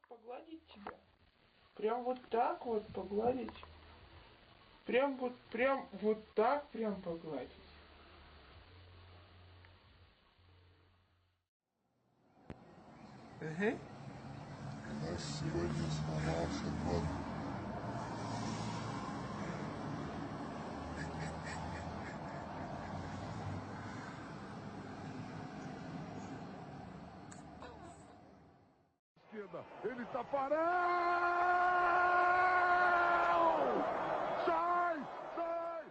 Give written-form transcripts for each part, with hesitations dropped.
Погладить тебя? Прям вот так вот погладить? Прям вот так прям погладить? Я сегодня сломался год. Ele está parado! Sai! Sai!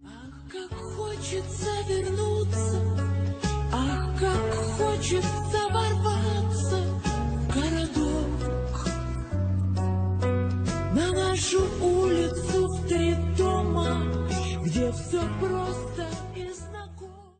Ах, как хочется вернуться, ах, как хочется ворваться в городок, на нашу улицу в 3 дома, где все просто и знакомо.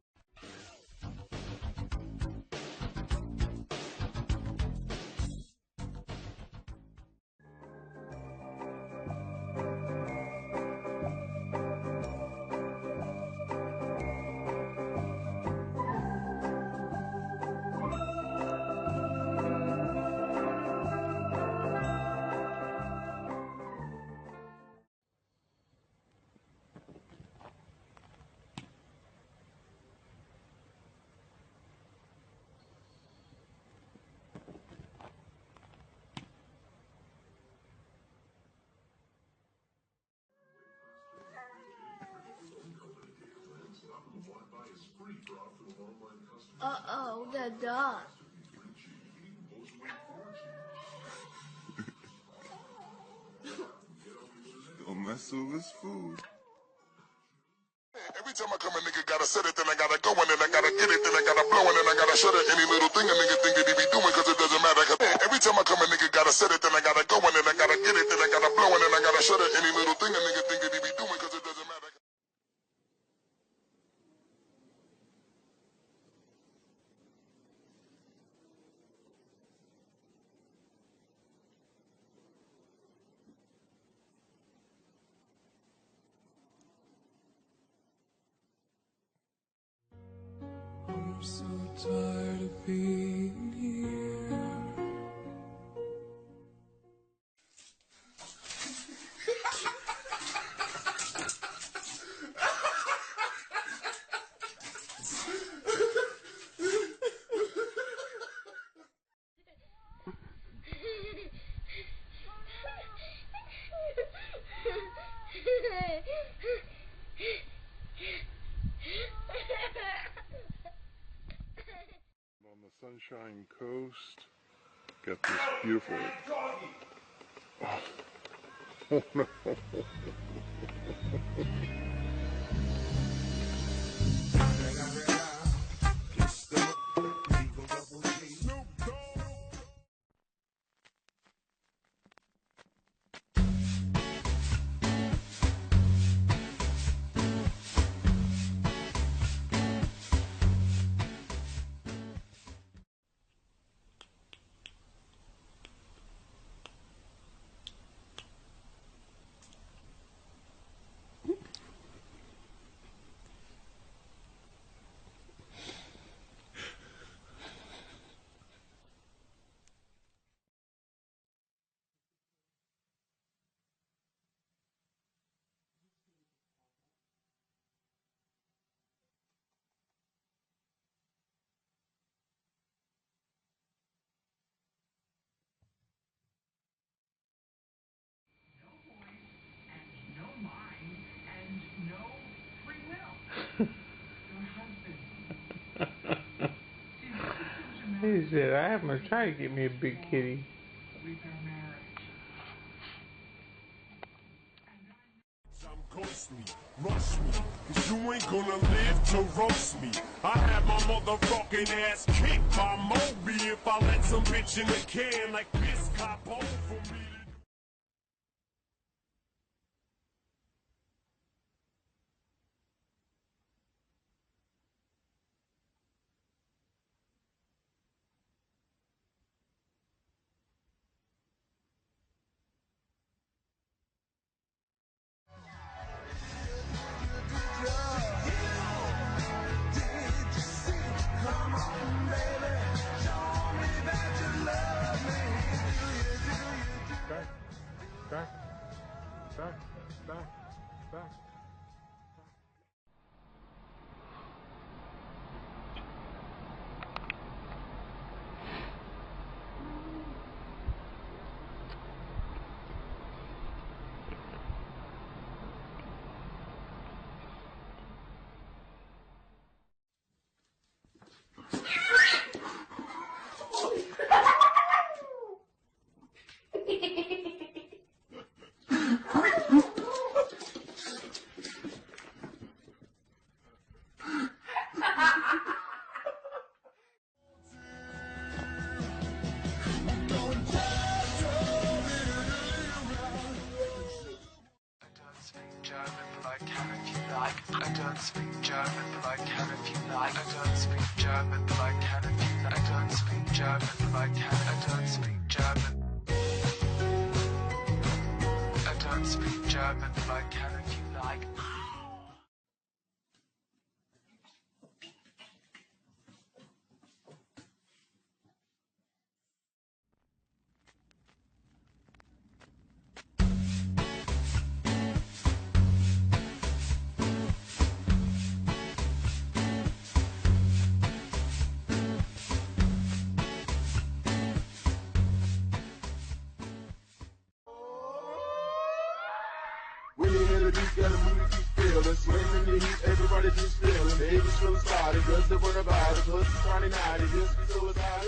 Uh-oh, the dog. Don't mess with his food. Every time I come, a nigga gotta set it, then I gotta go, and then I gotta get it, then I gotta blow, and then I gotta shut it. Any little thing a nigga think that he be doing, cause it doesn't matter. Every time I come, a nigga gotta set it, then I gotta go, and then I gotta get it, then I gotta blow, and then I gotta shut it. Any little thing a nigga think that he be doing, cause it doesn't matter. I'm so tired of being here. On the Sunshine Coast, got this beautiful. Oh no. He said, I haven't tried to get me a big kitty. Ghost me, rush me, cause you ain't gonna live to roast me. I had my motherfucking ass kicked by Moby if I let some bitch in the can like this cop over me. German, I don't speak German. I don't speak German, but I can if you like. When you hear the beat, got a movie keep feeling. Swing in the heat, everybody just feeling. Baby, slow started, girls that wanna buy the pussy 29. It just be so excited.